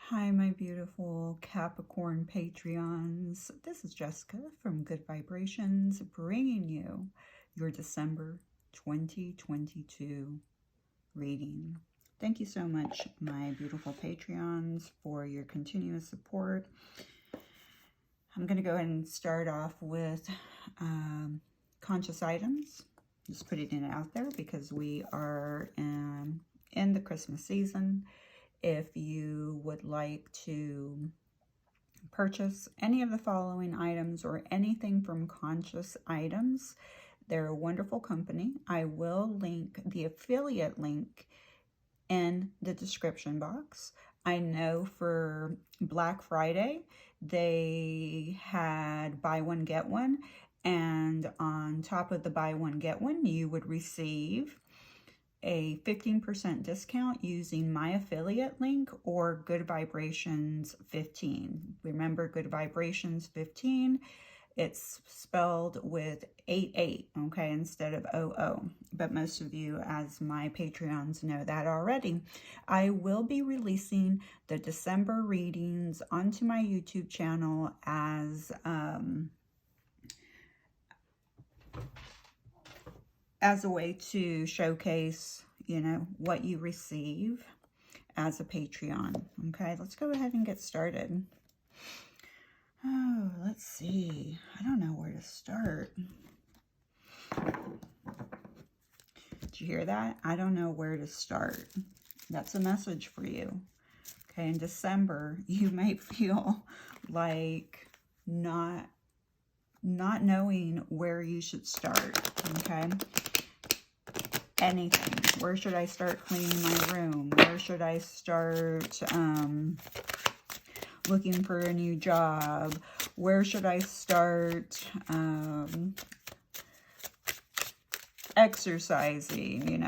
Hi, my beautiful Capricorn Patreons. This is Jessica from Good Vibrations, bringing you your December 2022 reading. Thank you so much, my beautiful Patreons, for your continuous support. I'm going to go ahead and start off with conscious items. Just putting it out there because we are in the Christmas season. If you would like to purchase any of the following items or anything from Conscious Items, they're a wonderful company. I will link the affiliate link in the description box. I know for Black Friday, they had buy one, get one. And on top of the buy one, get one, you would receive a 15% discount using my affiliate link or Good Vibrations 15. Remember, Good Vibrations 15, it's spelled with 88, okay, instead of 00. But most of you, as my Patreons, know that already. I will be releasing the December readings onto my YouTube channel as a way to showcase, what you receive as a Patreon. Okay, let's go ahead and get started. Oh, let's see. I don't know where to start. Did you hear that? I don't know where to start. That's a message for you. Okay, in December, you may feel like not knowing where you should start, okay? Anything. Where should I start cleaning my room? Where should I start looking for a new job? Where should I start exercising?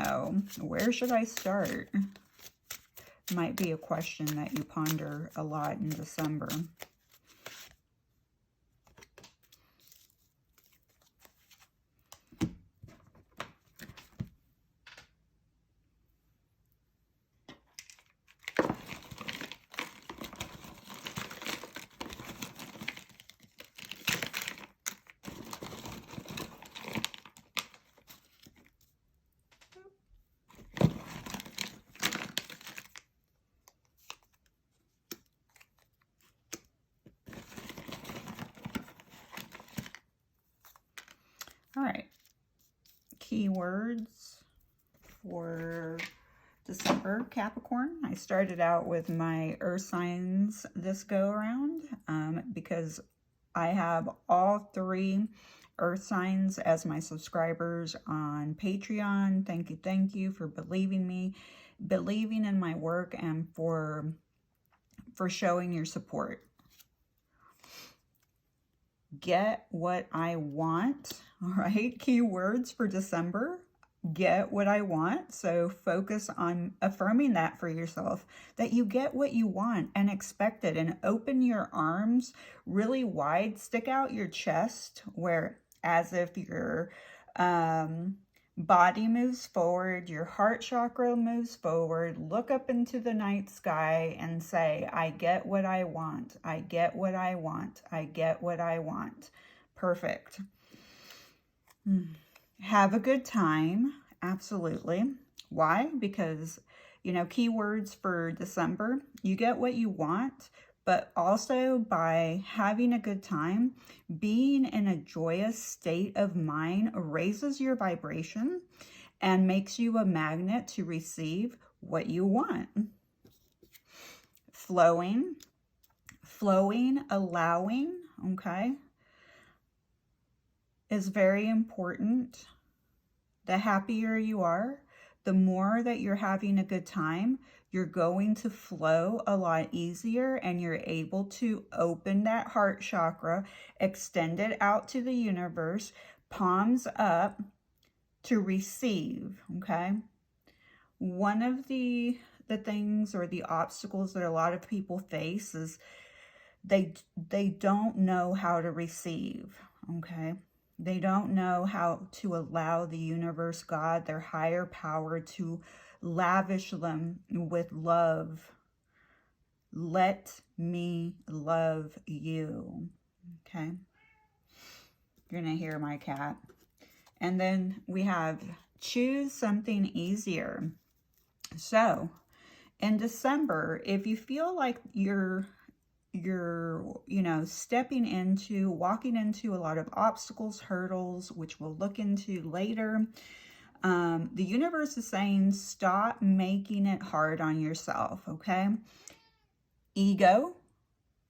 Where should I start? Might be a question that you ponder a lot in December. All right, keywords for December, Capricorn. I started out with my earth signs this go around because I have all 3 earth signs as my subscribers on Patreon. Thank you for believing in my work, and for showing your support. Get what I want. All right, keywords for December. Get what I want. So focus on affirming that for yourself, that you get what you want, and expect it, and open your arms really wide. Stick out your chest, where as if your body moves forward, your heart chakra moves forward. Look up into the night sky and say, I get what I want. I get what I want. I get what I want. Perfect. Have a good time. Absolutely. Why? Because, keywords for December, you get what you want, but also by having a good time, being in a joyous state of mind raises your vibration and makes you a magnet to receive what you want. Flowing, allowing, okay, is very important. The happier you are, the more that you're having a good time, you're going to flow a lot easier, and you're able to open that heart chakra, extend it out to the universe, palms up to receive, okay? One of the things or the obstacles that a lot of people face is they don't know how to receive, okay? They don't know how to allow the universe, God, their higher power, to lavish them with love, Let me love you. Okay. You're going to hear my cat. And then we have choose something easier. So in December, if you feel like you're walking into a lot of obstacles, hurdles, which we'll look into later, the universe is saying stop making it hard on yourself, okay?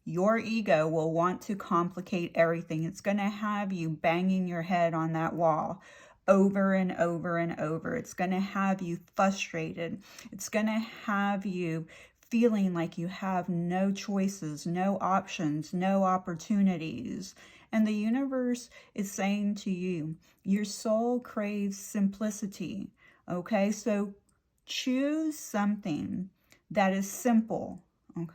Your ego will want to complicate everything. It's going to have you banging your head on that wall over and over and over. It's going to have you frustrated. It's going to have you feeling like you have no choices, no options, no opportunities. And the universe is saying to you, your soul craves simplicity. Okay, so choose something that is simple. Okay.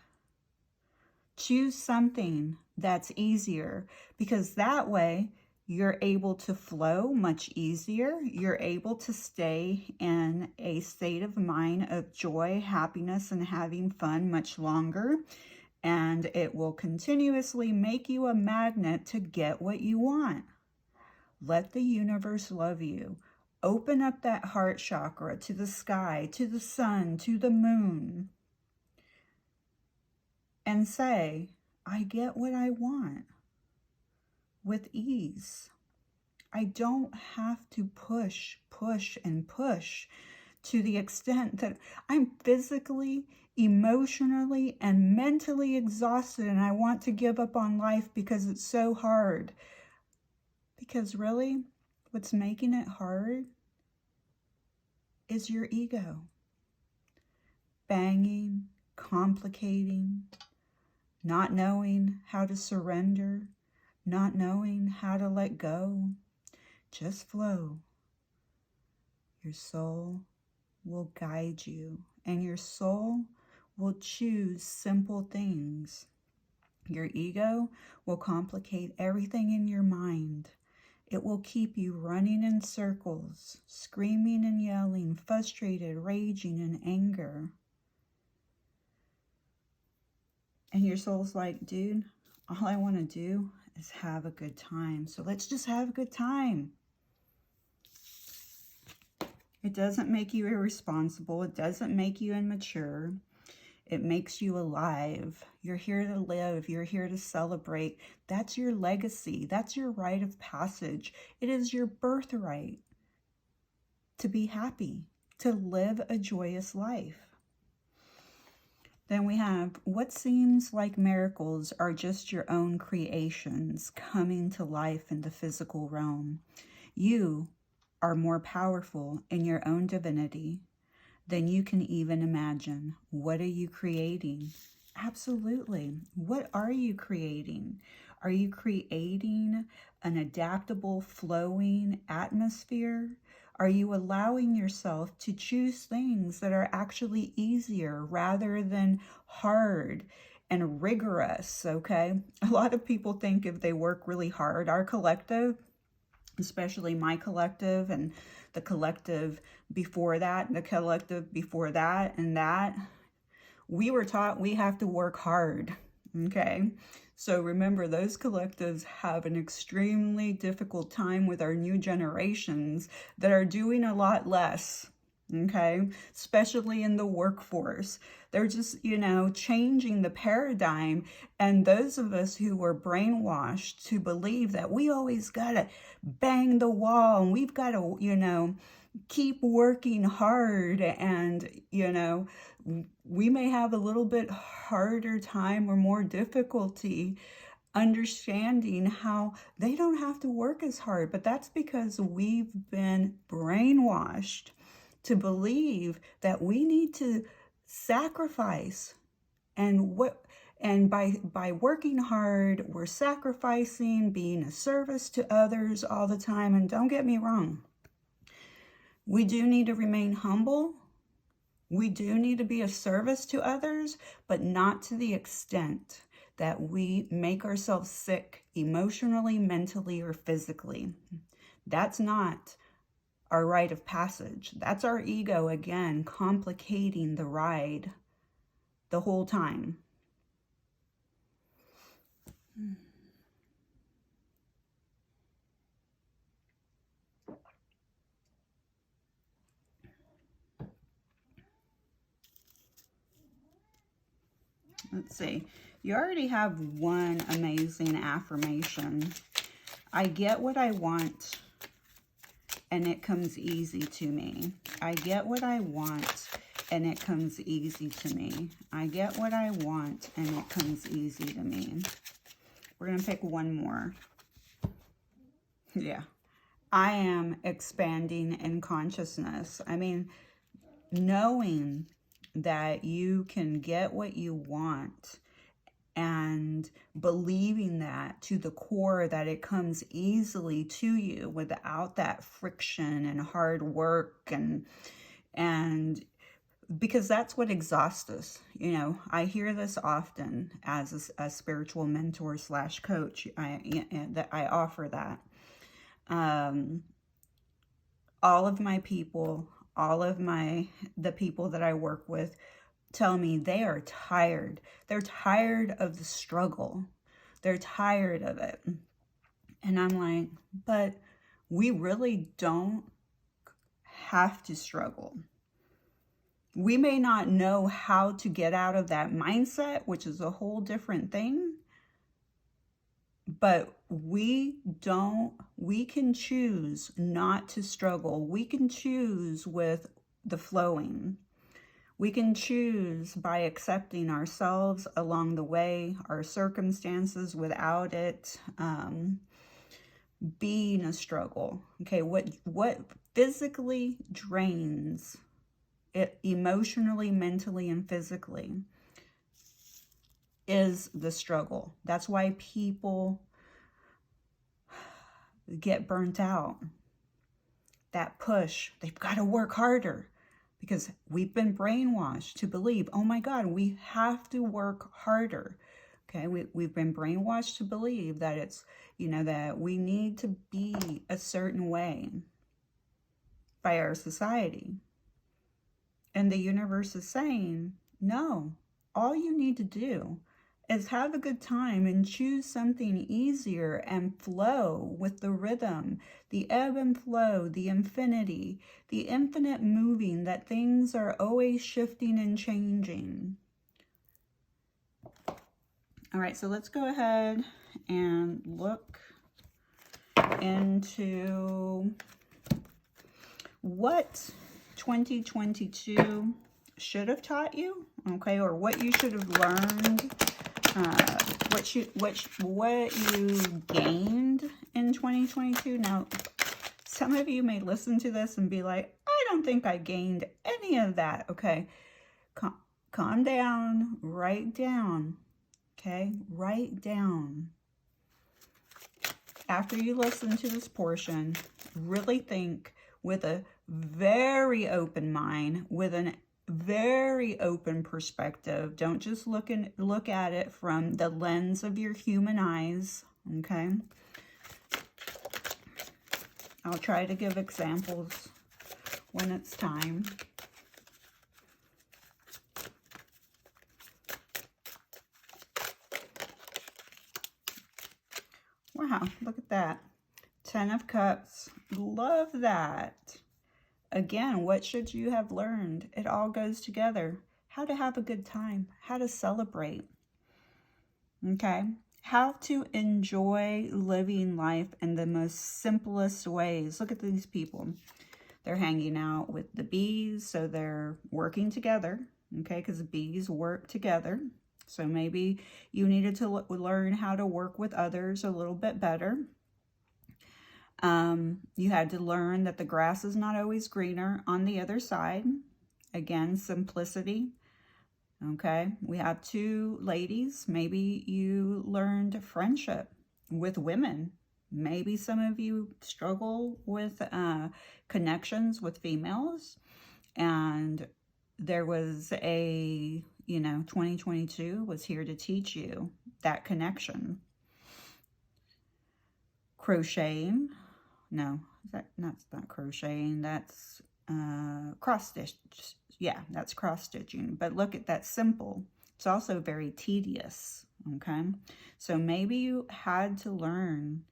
Choose something that's easier, because that way you're able to flow much easier. You're able to stay in a state of mind of joy, happiness, and having fun much longer. And it will continuously make you a magnet to get what you want. Let the universe love you. Open up that heart chakra to the sky, to the sun, to the moon. And say, I get what I want with ease. I don't have to push and push to the extent that I'm physically, emotionally, and mentally exhausted and I want to give up on life because it's so hard. Because really, what's making it hard is your ego. Banging, complicating, not knowing how to surrender, not knowing how to let go. Just flow. Your soul will guide you, and your soul will choose simple things. Your ego will complicate everything in your mind. It will keep you running in circles, screaming and yelling, frustrated, raging in anger. And your soul's like, dude, all I want to do is have a good time. So let's just have a good time. It doesn't make you irresponsible. It doesn't make you immature. It makes you alive. You're here to live. You're here to celebrate. That's your legacy. That's your rite of passage. It is your birthright to be happy, to live a joyous life. Then we have, what seems like miracles are just your own creations coming to life in the physical realm. You are more powerful in your own divinity than you can even imagine. What are you creating? Absolutely. What are you creating? Are you creating an adaptable, flowing atmosphere? Are you allowing yourself to choose things that are actually easier rather than hard and rigorous, okay? A lot of people think if they work really hard, our collective, especially my collective and the collective before that, and the collective before that, and that, we were taught we have to work hard, okay? So remember, those collectives have an extremely difficult time with our new generations that are doing a lot less, okay? Especially in the workforce. They're just, changing the paradigm. And those of us who were brainwashed to believe that we always got to bang the wall and we've got to, keep working hard, and, we may have a little bit harder time or more difficulty understanding how they don't have to work as hard. But that's because we've been brainwashed to believe that we need to sacrifice. And by working hard, we're sacrificing, being a service to others all the time. And don't get me wrong, we do need to remain humble. We do need to be a service to others, but not to the extent that we make ourselves sick emotionally, mentally, or physically. That's not our rite of passage. That's our ego, again, complicating the ride the whole time. Let's see. You already have one amazing affirmation. I get what I want, and it comes easy to me. I get what I want, and it comes easy to me. I get what I want, and it comes easy to me. We're going to pick one more. Yeah. I am expanding in consciousness. I mean, knowing that you can get what you want and believing that to the core, that it comes easily to you without that friction and hard work, and because that's what exhausts us. You know, I hear this often as a spiritual mentor slash coach. That I offer that. All of my people, all of the people that I work with tell me they are tired. They're tired of the struggle. They're tired of it. And I'm like, but we really don't have to struggle. We may not know how to get out of that mindset, which is a whole different thing. But we can choose not to struggle. We can choose with the flowing. We can choose by accepting ourselves along the way, our circumstances without it being a struggle. Okay, what physically drains it, emotionally, mentally, and physically, is the struggle. That's why people get burnt out. That push, they've got to work harder. Because we've been brainwashed to believe, oh my God, we have to work harder. Okay, we've been brainwashed to believe that it's, you know, that we need to be a certain way by our society. And the universe is saying, no, all you need to do is have a good time and choose something easier and flow with the rhythm, the ebb and flow, the infinity, the infinite moving, that things are always shifting and changing. All right, so let's go ahead and look into what 2022 should have taught you, okay, or what you should have learned. What you gained in 2022. Now, some of you may listen to this and be like, I don't think I gained any of that. Okay, calm down, write down. Okay, write down. After you listen to this portion, really think with a very open mind, with an very open perspective. Don't just look at it from the lens of your human eyes, okay? I'll try to give examples when it's time. Wow, look at that. 10 of Cups. Love that. Again, what should you have learned? It all goes together. How to have a good time. How to celebrate. Okay? How to enjoy living life in the most simplest ways. Look at these people. They're hanging out with the bees, so they're working together. Okay? Because bees work together. So maybe you needed to learn how to work with others a little bit better. You had to learn that the grass is not always greener on the other side. Again, simplicity. Okay, we have 2 ladies. Maybe you learned friendship with women. Maybe some of you struggle with connections with females. And there was 2022 was here to teach you that connection. Crocheting. No, that's not crocheting. That's cross stitch. Yeah, that's cross stitching. But look at that, simple. It's also very tedious. okay? So maybe you had to learn,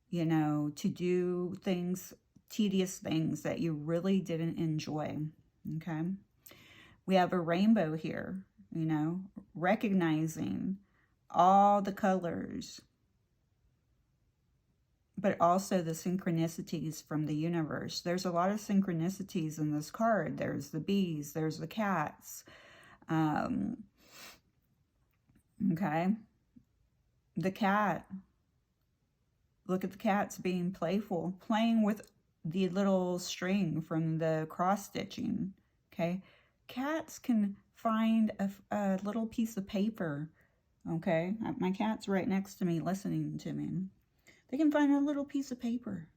you know, to do things, tedious things that you really didn't enjoy, okay? We have a rainbow here, you know, recognizing all the colors, but also the synchronicities from the universe. There's a lot of synchronicities in this card. There's the bees, there's the cats, okay? The cat, look at the cats being playful, playing with the little string from the cross stitching, okay? Cats can find a little piece of paper, okay? My cat's right next to me listening to me. They can find a little piece of paper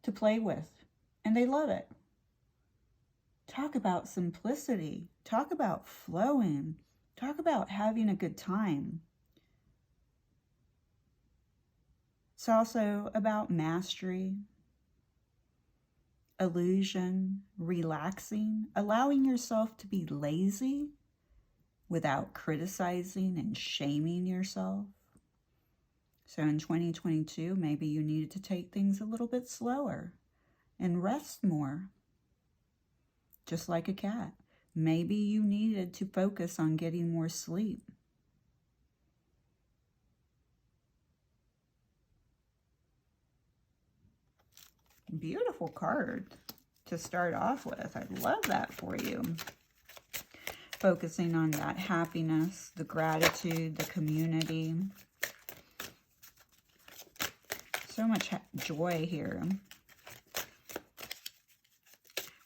to play with, and they love it. Talk about simplicity. Talk about flowing. Talk about having a good time. It's also about mastery, illusion, relaxing, allowing yourself to be lazy without criticizing and shaming yourself. So in 2022, maybe you needed to take things a little bit slower and rest more, just like a cat. Maybe you needed to focus on getting more sleep. Beautiful card to start off with. I love that for you. Focusing on that happiness, the gratitude, the community. So much joy here,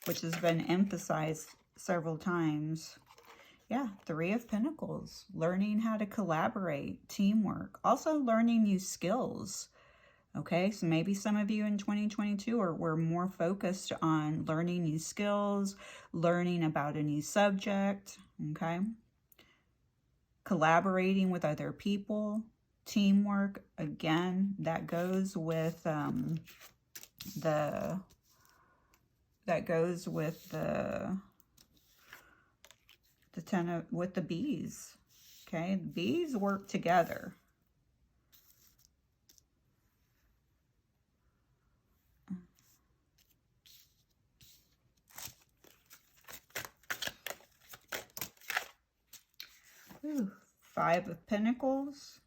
which has been emphasized several times. Yeah, Three of Pentacles, learning how to collaborate, teamwork, also learning new skills. Okay, so maybe some of you in 2022 were more focused on learning new skills, learning about a new subject, okay? Collaborating with other people, teamwork, again, that goes with the with the bees, okay? Bees work together. Ooh, Five of Pentacles.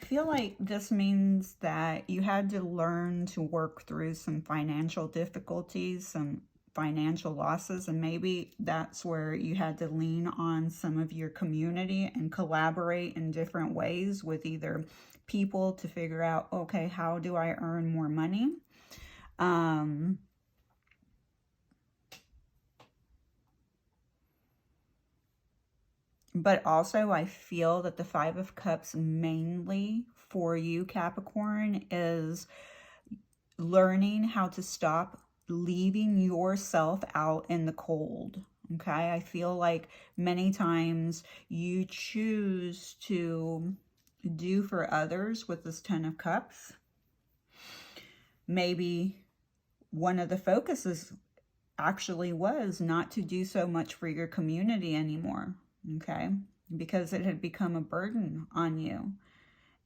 I feel like this means that you had to learn to work through some financial difficulties, some financial losses, and maybe that's where you had to lean on some of your community and collaborate in different ways with either people to figure out, okay, how do I earn more money? But also I feel that the Five of Cups mainly for you, Capricorn, is learning how to stop leaving yourself out in the cold. Okay, I feel like many times you choose to do for others with this Ten of Cups. Maybe one of the focuses actually was not to do so much for your community anymore, okay? Because it had become a burden on you.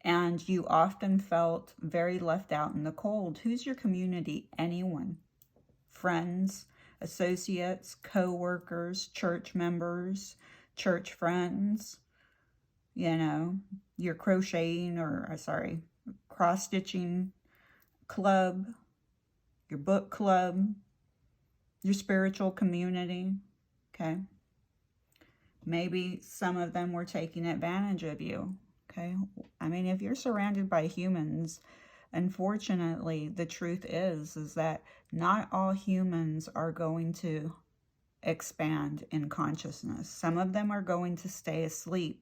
And you often felt very left out in the cold. Who's your community? Anyone. Friends, associates, co-workers, church members, church friends, you know, your crocheting cross-stitching club, your book club, your spiritual community, okay? Maybe some of them were taking advantage of you, okay? I mean, if you're surrounded by humans, unfortunately, the truth is that not all humans are going to expand in consciousness. Some of them are going to stay asleep.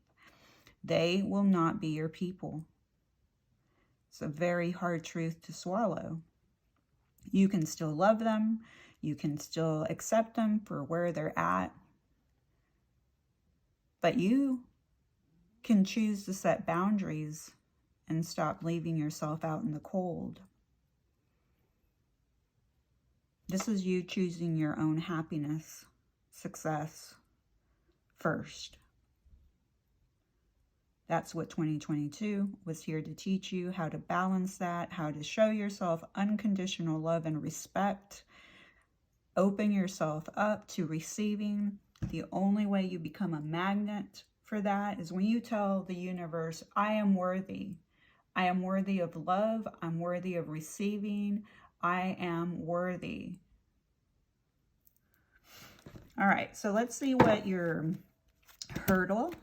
They will not be your people. It's a very hard truth to swallow. You can still love them. You can still accept them for where they're at. But you can choose to set boundaries and stop leaving yourself out in the cold. This is you choosing your own happiness, success, first. That's what 2022 was here to teach you, how to balance that, how to show yourself unconditional love and respect. Open yourself up to receiving. The only way you become a magnet for that is when you tell the universe, I am worthy. I am worthy of love. I'm worthy of receiving. I am worthy. All right, so let's see what your hurdle,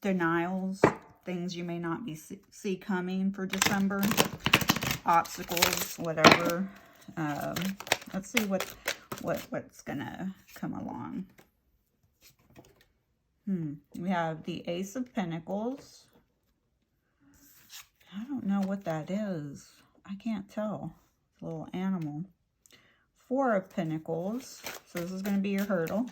denials, things you may not see coming for December, obstacles, whatever. Let's see what's gonna come along. We have the Ace of Pentacles. I don't know what that is. I can't tell. It's a little animal. Four of Pentacles. So this is going to be your hurdle.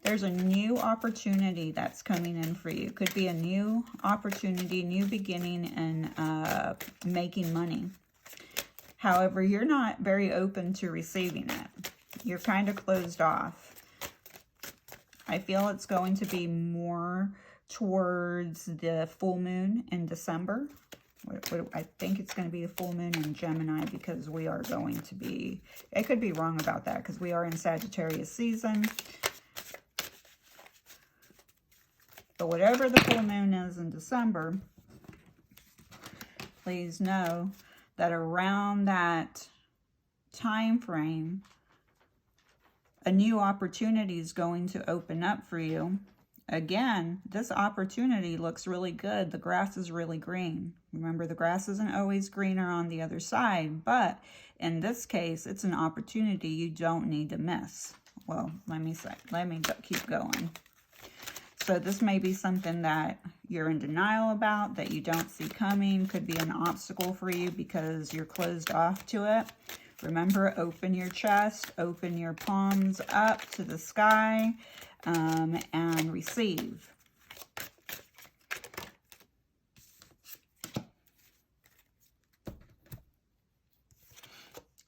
There's a new opportunity that's coming in for you. Could be a new opportunity, new beginning, and making money. However, you're not very open to receiving it. You're kind of closed off. I feel it's going to be more towards the full moon in December. I think it's going to be the full moon in Gemini, because we are going to be, I could be wrong about that, because we are in Sagittarius season. But whatever the full moon is in December, please know that around that time frame, a new opportunity is going to open up for you. Again, this opportunity looks really good. The grass is really green. Remember, the grass isn't always greener on the other side, but in this case, it's an opportunity you don't need to miss. Well, let me keep going. So this may be something that you're in denial about, that you don't see coming. Could be an obstacle for you because you're closed off to it. Remember, open your chest, open your palms up to the sky, and receive.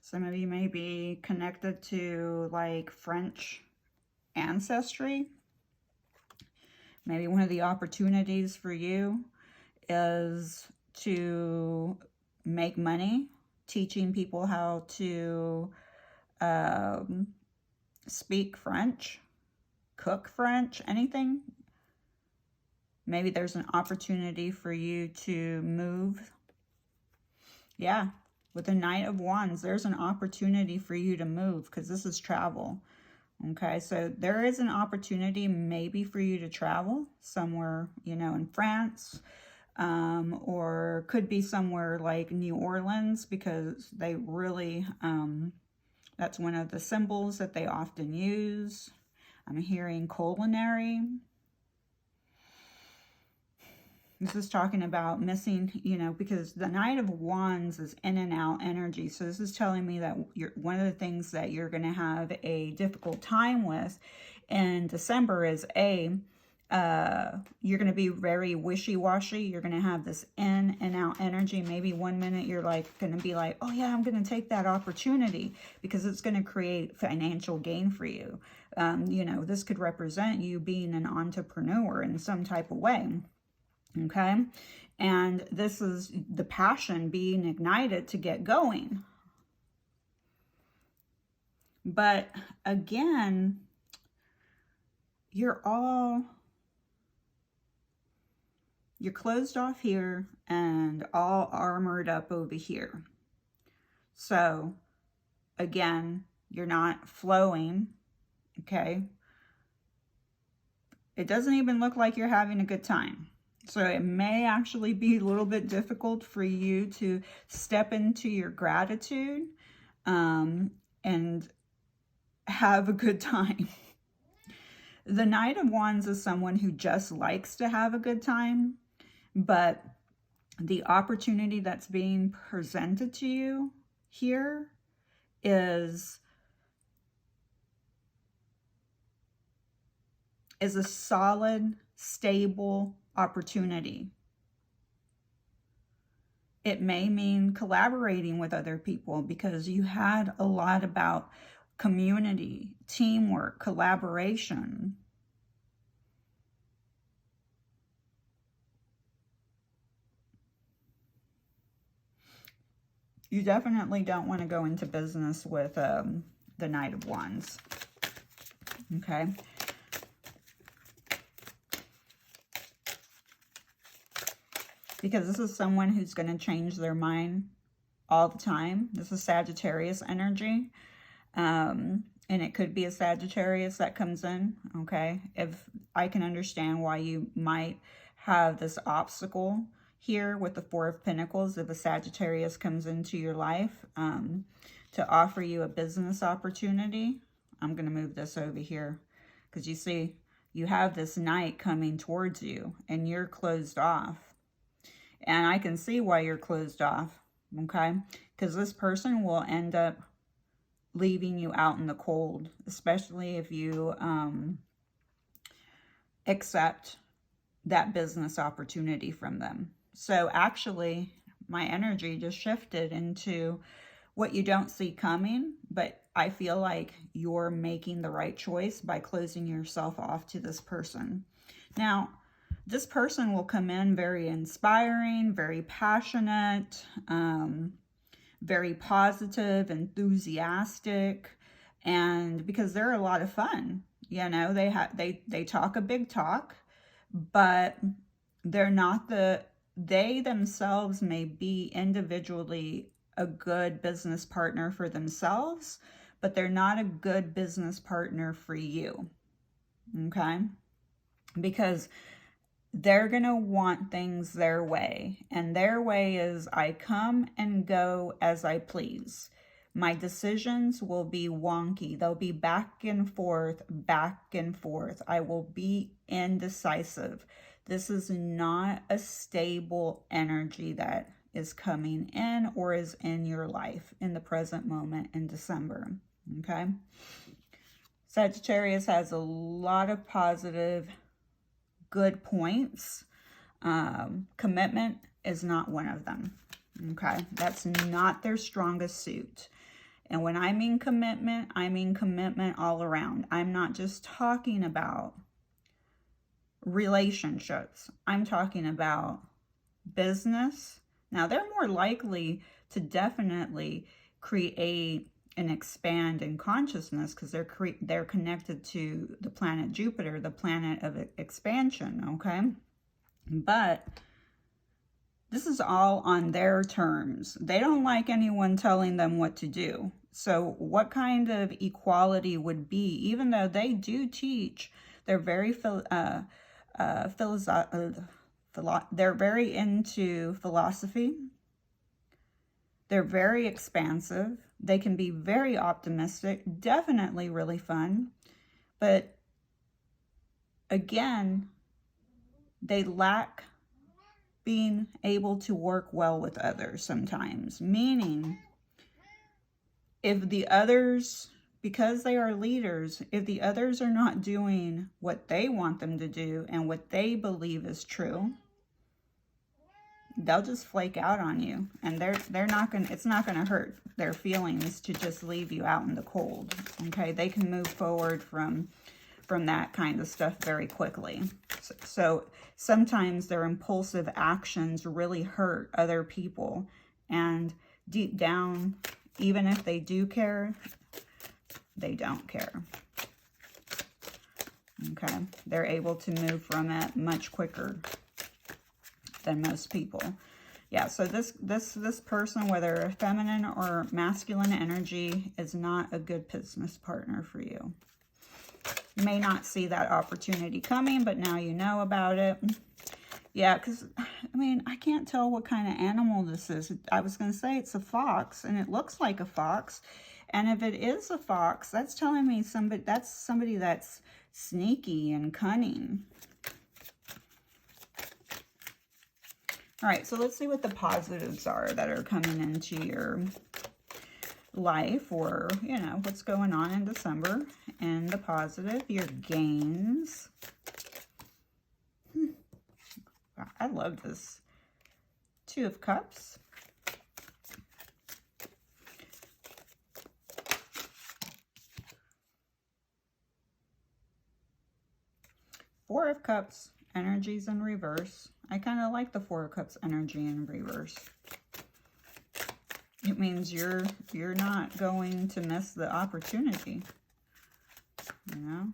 Some of you may be connected to like French ancestry. Maybe one of the opportunities for you is to make money teaching people how to speak French, cook French, anything. Maybe there's an opportunity for you to move. Yeah, with the Knight of Wands, there's an opportunity for you to move, because this is travel. Okay, so there is an opportunity maybe for you to travel somewhere, you know, in France, or could be somewhere like New Orleans, because they really, that's one of the symbols that they often use. I'm hearing culinary. This is talking about missing, you know, because the Knight of Wands is in and out energy. So this is telling me that one of the things that you're going to have a difficult time with in December is you're going to be very wishy-washy. You're going to have this in and out energy. Maybe one minute you're like going to be like, oh yeah, I'm going to take that opportunity because it's going to create financial gain for you. You know, this could represent you being an entrepreneur in some type of way. Okay, and this is the passion being ignited to get going. But again, you're closed off here and all armored up over here. So again, you're not flowing. Okay, it doesn't even look like you're having a good time. So it may actually be a little bit difficult for you to step into your gratitude and have a good time. The Knight of Wands is someone who just likes to have a good time, but the opportunity that's being presented to you here is a solid, stable opportunity. It may mean collaborating with other people because you had a lot about community, teamwork, collaboration. You definitely don't want to go into business with the Knight of Wands. Okay. Because this is someone who's going to change their mind all the time. This is Sagittarius energy. And it could be a Sagittarius that comes in, okay? If I can understand why you might have this obstacle here with the Four of Pentacles, if a Sagittarius comes into your life to offer you a business opportunity. I'm going to move this over here because you see, you have this Knight coming towards you and you're closed off. And I can see why you're closed off, okay? Because this person will end up leaving you out in the cold, especially if you accept that business opportunity from them. So actually, my energy just shifted into what you don't see coming, but I feel like you're making the right choice by closing yourself off to this person. Now, this person will come in very inspiring, very passionate, very positive, enthusiastic, and because they're a lot of fun, you know, they talk a big talk, but they're not they themselves may be individually a good business partner for themselves, but they're not a good business partner for you, okay? Because they're going to want things their way. And their way is, I come and go as I please. My decisions will be wonky. They'll be back and forth, back and forth. I will be indecisive. This is not a stable energy that is coming in or is in your life in the present moment in December. Okay? Sagittarius has a lot of positive, good points. Commitment is not one of them. Okay? That's not their strongest suit. And when I mean commitment all around. I'm not just talking about relationships. I'm talking about business. Now, they're more likely to definitely create and expand in consciousness because they're connected to the planet Jupiter, the planet of expansion, okay? But this is all on their terms. They don't like anyone telling them what to do. So what kind of equality would be, even though they do teach, they're very they're very into philosophy. They're very expansive. They can be very optimistic, definitely really fun. But again, they lack being able to work well with others sometimes. Meaning, if the others, because they are leaders, if the others are not doing what they want them to do and what they believe is true, they'll just flake out on you, and they're not gonna, it's not gonna hurt their feelings to just leave you out in the cold. Okay, they can move forward from that kind of stuff very quickly. So sometimes their impulsive actions really hurt other people, and deep down, even if they do care, they don't care. Okay, they're able to move from it much quicker than most people. Yeah, so this person, whether feminine or masculine energy, is not a good business partner for you. You may not see that opportunity coming, but now you know about it. Yeah, because, I mean, I can't tell what kind of animal this is. I was going to say it's a fox, and it looks like a fox. And if it is a fox, that's telling me that's somebody that's sneaky and cunning. All right, so let's see what the positives are that are coming into your life, or, you know, what's going on in December. And the positive, your gains. I love this. Two of Cups. Four of Cups, energies in reverse. I kind of like the Four of Cups energy in reverse. It means you're not going to miss the opportunity, you know?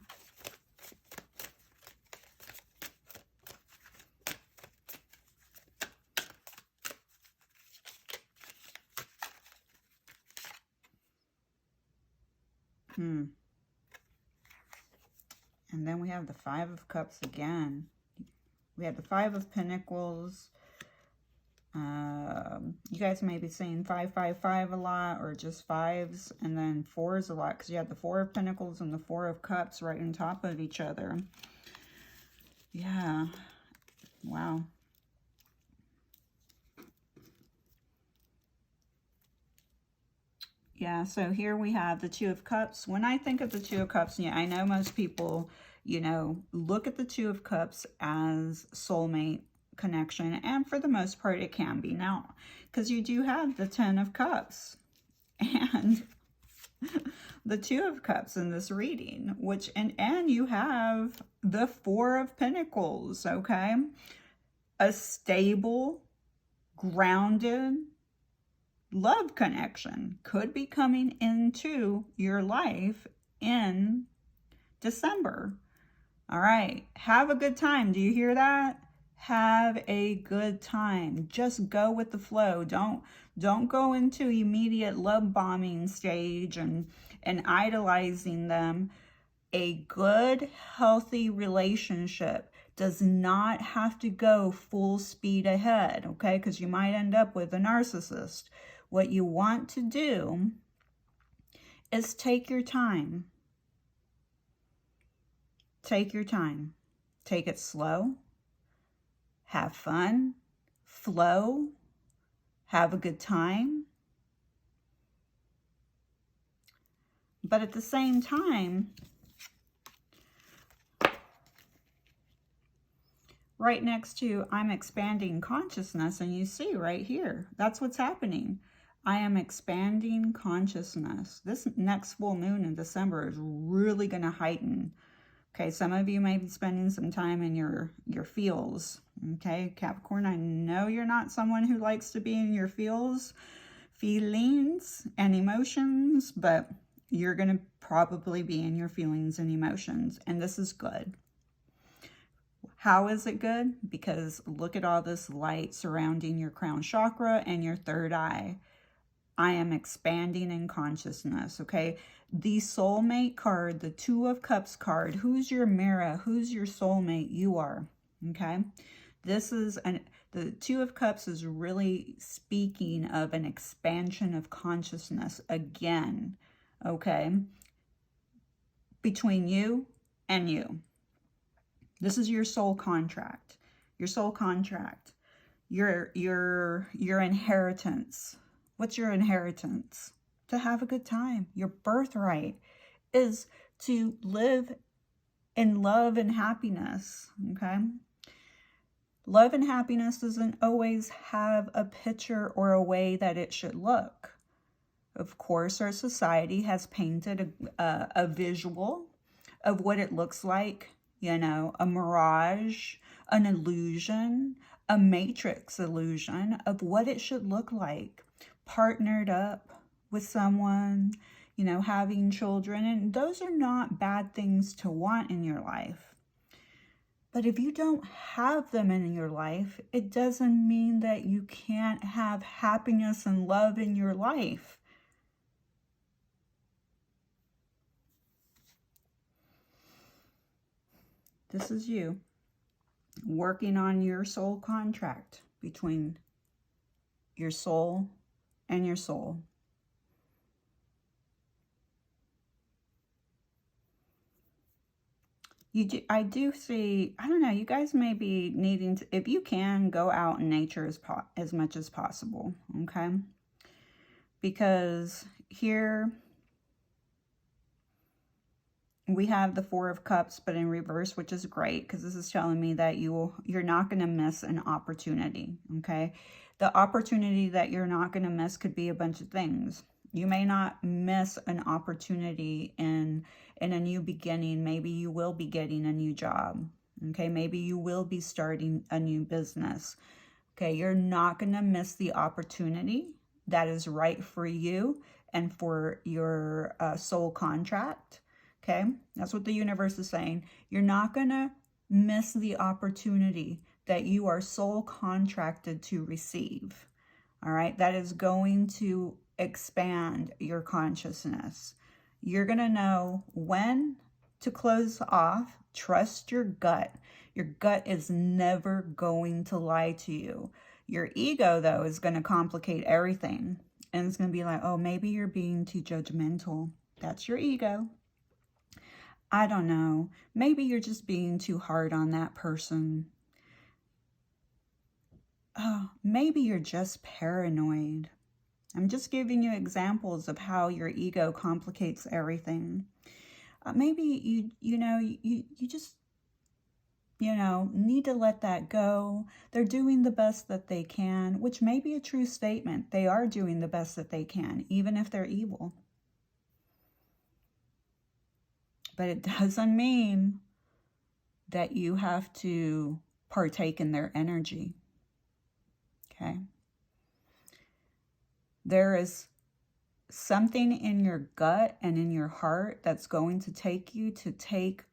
And then we have the Five of Cups again. We have the Five of Pentacles. You guys may be saying 555 a lot, or just fives, and then fours a lot, because you have the Four of Pentacles and the Four of Cups right on top of each other. Yeah. Wow. Yeah, so here we have the Two of Cups. When I think of the Two of Cups, yeah, I know most people, you know, look at the Two of Cups as soulmate connection, and for the most part it can be now, because you do have the Ten of Cups and the Two of Cups in this reading, which and you have the Four of Pentacles. Okay, a stable, grounded love connection could be coming into your life in December. All right, have a good time. Do you hear that? Have a good time. Just go with the flow. Don't go into immediate love bombing stage and idolizing them. A good, healthy relationship does not have to go full speed ahead, okay? Because you might end up with a narcissist. What you want to do is take your time. Take your time. Take it slow. Have fun. Flow. Have a good time. But at the same time, right next to I'm expanding consciousness, and you see right here, that's what's happening. I am expanding consciousness. This next full moon in December is really going to heighten. Okay, some of you may be spending some time in your feels. Okay, Capricorn, I know you're not someone who likes to be in your feelings and emotions, but you're going to probably be in your feelings and emotions, and this is good. How is it good? Because look at all this light surrounding your crown chakra and your third eye. I am expanding in consciousness, okay? The soulmate card, the Two of Cups card, who's your mirror? Who's your soulmate? You are, okay? This is the Two of Cups is really speaking of an expansion of consciousness again, okay? Between you and you. This is your soul contract. Your soul contract. Your inheritance. What's your inheritance? To have a good time. Your birthright is to live in love and happiness, okay? Love and happiness doesn't always have a picture or a way that it should look. Of course, our society has painted a visual of what it looks like, you know, a mirage, an illusion, a matrix illusion of what it should look like. Partnered up with someone, you know, having children, and those are not bad things to want in your life. But if you don't have them in your life, it doesn't mean that you can't have happiness and love in your life. This is you working on your soul contract between your soul and your soul. I do see, I don't know, you guys may be needing to, if you can, go out in nature as much as possible, okay? Because here we have the Four of Cups, but in reverse, which is great, because this is telling me that you're not going to miss an opportunity, okay? The opportunity that you're not going to miss could be a bunch of things. You may not miss an opportunity in a new beginning. Maybe you will be getting a new job, Okay, maybe you will be starting a new business. Okay, you're not going to miss the opportunity that is right for you and for your soul contract. Okay, that's what the universe is saying. You're not going to miss the opportunity that you are soul contracted to receive. All right, that is going to expand your consciousness. You're going to know when to close off. Trust your gut. Your gut is never going to lie to you. Your ego, though, is going to complicate everything. And it's going to be like, oh, maybe you're being too judgmental. That's your ego. I don't know. Maybe you're just being too hard on that person. Oh, maybe you're just paranoid. I'm just giving you examples of how your ego complicates everything. Maybe you just need to let that go. They're doing the best that they can, which may be a true statement. They are doing the best that they can, even if they're evil. But it doesn't mean that you have to partake in their energy. Okay? There is something in your gut and in your heart that's going to take you to take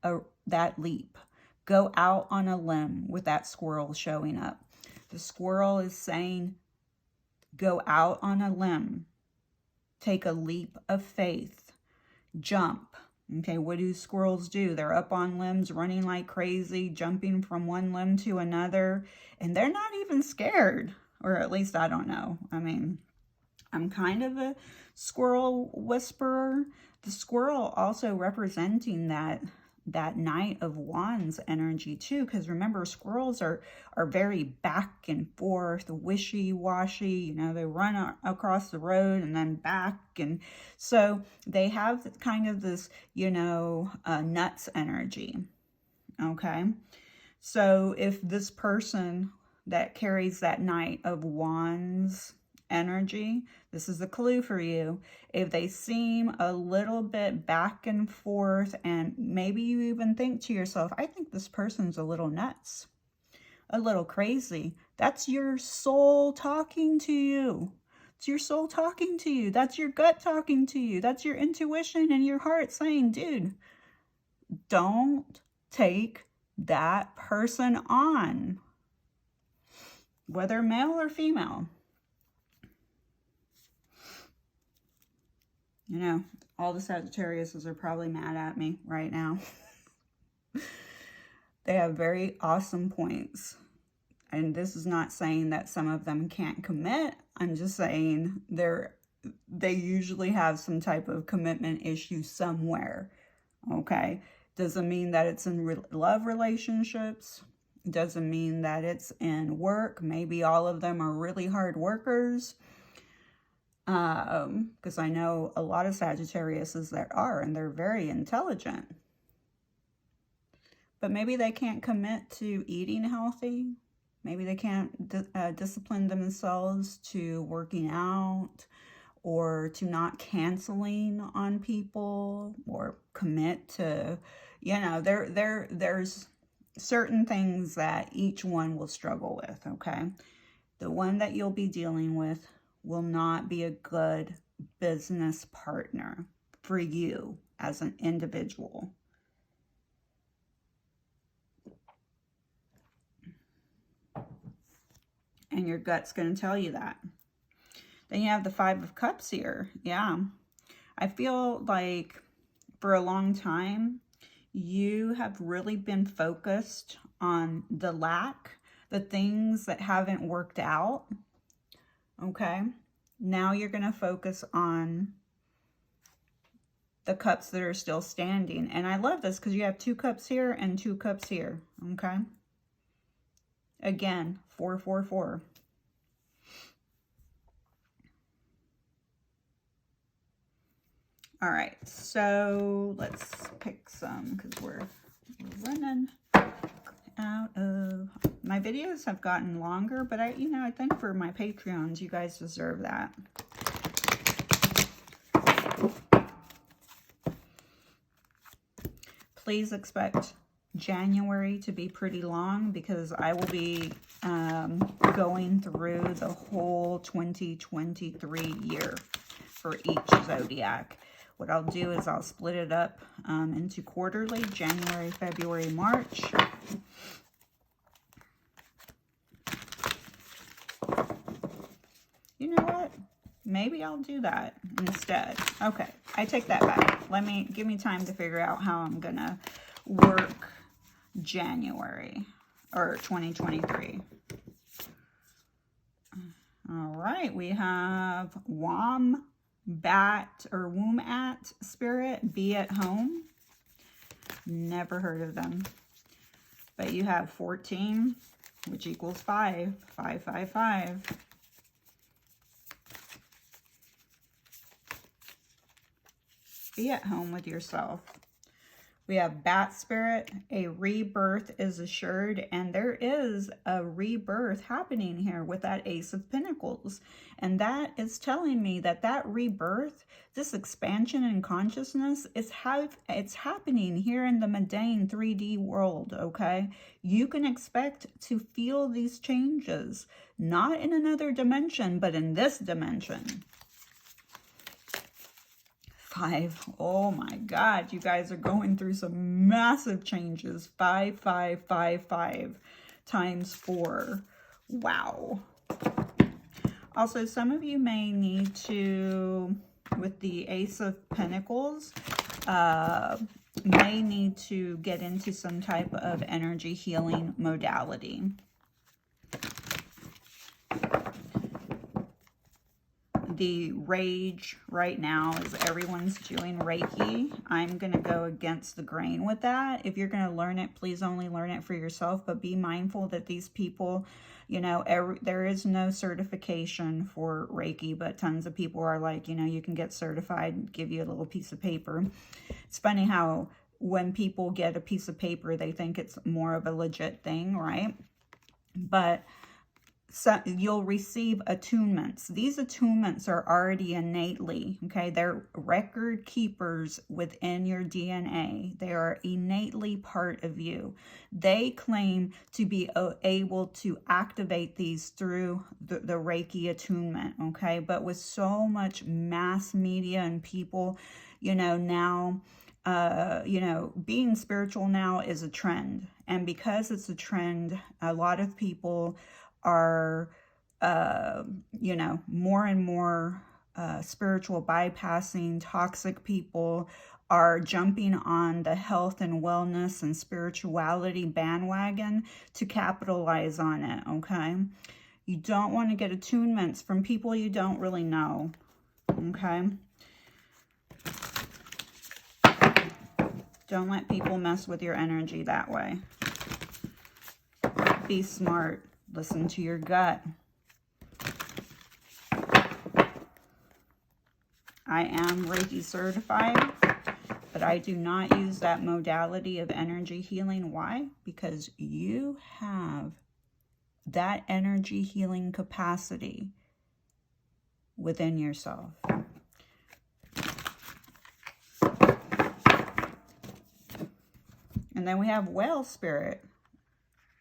that leap. Go out on a limb with that squirrel showing up. The squirrel is saying, go out on a limb. Take a leap of faith. Jump. Okay, what do squirrels do? They're up on limbs, running like crazy, jumping from one limb to another, and they're not even scared. Or at least I don't know. I mean, I'm kind of a squirrel whisperer. The squirrel also representing that Knight of Wands energy too, because remember, squirrels are very back and forth, wishy-washy. They run across the road and then back, and so they have kind of this nuts energy. Okay, so if this person that carries that Knight of Wands energy, this is a clue for you. If they seem a little bit back and forth, and maybe you even think to yourself, I think this person's a little nuts, a little crazy, that's your soul talking to you. It's your soul talking to you. That's your gut talking to you. That's your intuition and your heart saying, dude, don't take that person on, whether male or female. All the Sagittariuses are probably mad at me right now. They have very awesome points. And this is not saying that some of them can't commit. I'm just saying they usually have some type of commitment issue somewhere. Okay? Doesn't mean that it's in love relationships. Doesn't mean that it's in work. Maybe all of them are really hard workers. Because I know a lot of Sagittariuses that are, and they're very intelligent. But maybe they can't commit to eating healthy. Maybe they can't discipline themselves to working out, or to not canceling on people, or commit to, there's certain things that each one will struggle with, okay? The one that you'll be dealing with will not be a good business partner for you as an individual. And your gut's going to tell you that. Then you have the Five of Cups here. Yeah. I feel like for a long time, you have really been focused on the lack, the things that haven't worked out. Okay, now you're going to focus on the cups that are still standing. And I love this because you have 2 cups here and 2 cups here. Okay, again, 4, 4, 4. All right, so let's pick some because we're running out of. My videos have gotten longer, but I think for my Patreons, you guys deserve that. Please expect January to be pretty long because I will be going through the whole 2023 year for each zodiac. What I'll do is I'll split it up into quarterly, January, February, March. You know what? Maybe I'll do that instead. Okay, I take that back. Give me time to figure out how I'm gonna work January or 2023. All right, we have Wombat or Wombat Spirit, Be at Home. Never heard of them. But you have 14, which equals 5. 5, 5, 5. Be at home with yourself. We have Bat Spirit, a rebirth is assured, and there is a rebirth happening here with that Ace of Pentacles. And that is telling me that that rebirth, this expansion in consciousness, it's happening here in the mundane 3D world, okay? You can expect to feel these changes, not in another dimension, but in this dimension. 5. Oh my God, you guys are going through some massive changes. 5, 5, 5, 5 times 4. Wow. Also, some of you may need to, with the Ace of Pentacles, may need to get into some type of energy healing modality. The rage right now is everyone's doing Reiki. I'm going to go against the grain with that. If you're going to learn it, please only learn it for yourself, but be mindful that these people, you know, there is no certification for Reiki, but tons of people are like, you know, you can get certified, give you a little piece of paper. It's funny how when people get a piece of paper, they think it's more of a legit thing, right? But so you'll receive attunements. These attunements are already innately, okay? They're record keepers within your DNA. They are innately part of you. They claim to be able to activate these through the Reiki attunement, okay? But with so much mass media and people, you know, now, you know, being spiritual now is a trend. And because it's a trend, a lot of people are, you know, more and more spiritual bypassing. Toxic people are jumping on the health and wellness and spirituality bandwagon to capitalize on it, okay? You don't want to get attunements from people you don't really know, okay? Don't let people mess with your energy that way. Be smart. Listen to your gut. I am Reiki certified, but I do not use that modality of energy healing. Why? Because you have that energy healing capacity within yourself. And then we have Whale Spirit.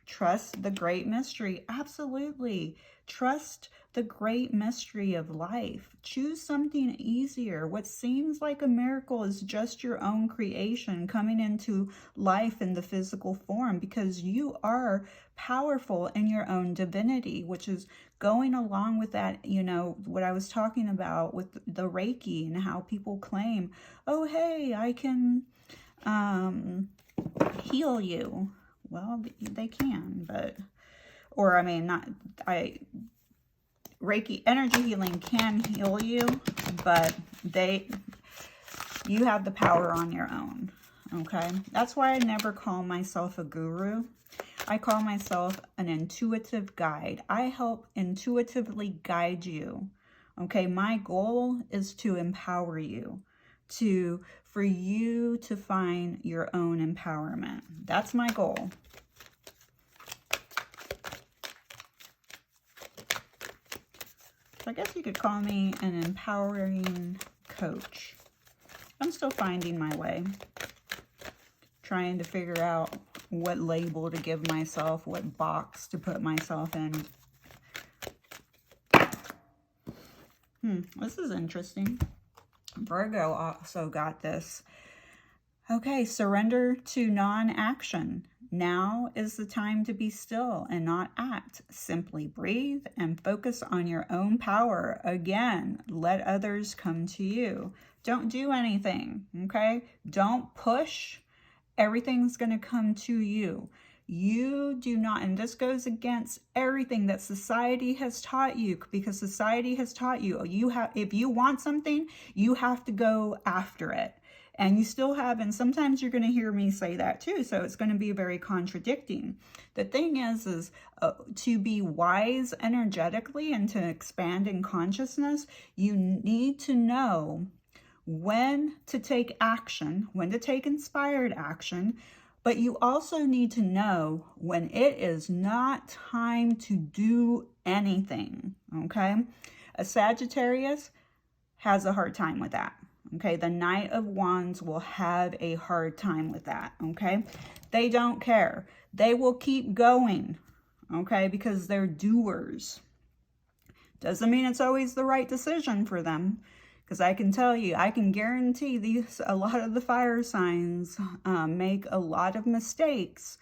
Trust the great mystery. Absolutely. Trust the great mystery of life. Choose something easier. What seems like a miracle is just your own creation coming into life in the physical form, because you are powerful in your own divinity, which is going along with that, you know, what I was talking about with the Reiki and how people claim, oh, hey, I can heal you. Well, they can, but, or I mean, Reiki energy healing can heal you, but you have the power on your own, okay? That's why I never call myself a guru. I call myself an intuitive guide. I help intuitively guide you, okay? My goal is to empower you, for you to find your own empowerment. That's my goal. So I guess you could call me an empowering coach. I'm still finding my way, trying to figure out what label to give myself, what box to put myself in. This is interesting. Virgo also got this. Okay, surrender to non-action. Now is the time to be still and not act. Simply breathe and focus on your own power. Again, let others come to you. Don't do anything, okay? Don't push. Everything's going to come to you. You do not, and this goes against everything that society has taught you, because society has taught you, if you want something, you have to go after it. And you still have, and sometimes you're going to hear me say that too, so it's going to be very contradicting. The thing is to be wise energetically and to expand in consciousness, you need to know when to take action, when to take inspired action, but you also need to know when it is not time to do anything, okay? A Sagittarius has a hard time with that, okay? The Knight of Wands will have a hard time with that, okay? They don't care. They will keep going, okay? Because they're doers. Doesn't mean it's always the right decision for them. Because I can tell you, I can guarantee a lot of the fire signs make a lot of mistakes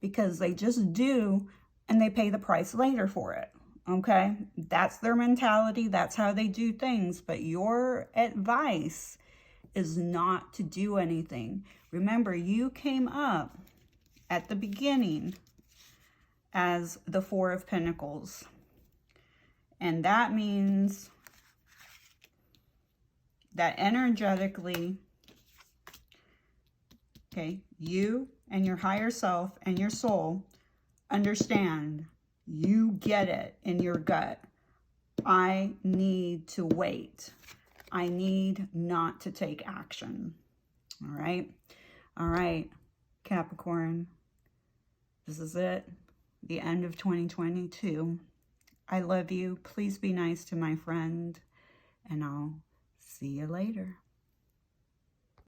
because they just do, and they pay the price later for it, okay? That's their mentality. That's how they do things. But your advice is not to do anything. Remember, you came up at the beginning as the Four of Pentacles. And that means that energetically, okay, you and your higher self and your soul understand, you get it in your gut. I need to wait. I need not to take action. All right. All right, Capricorn. This is it. The end of 2022. I love you. Please be nice to my friend, and I'll see you later.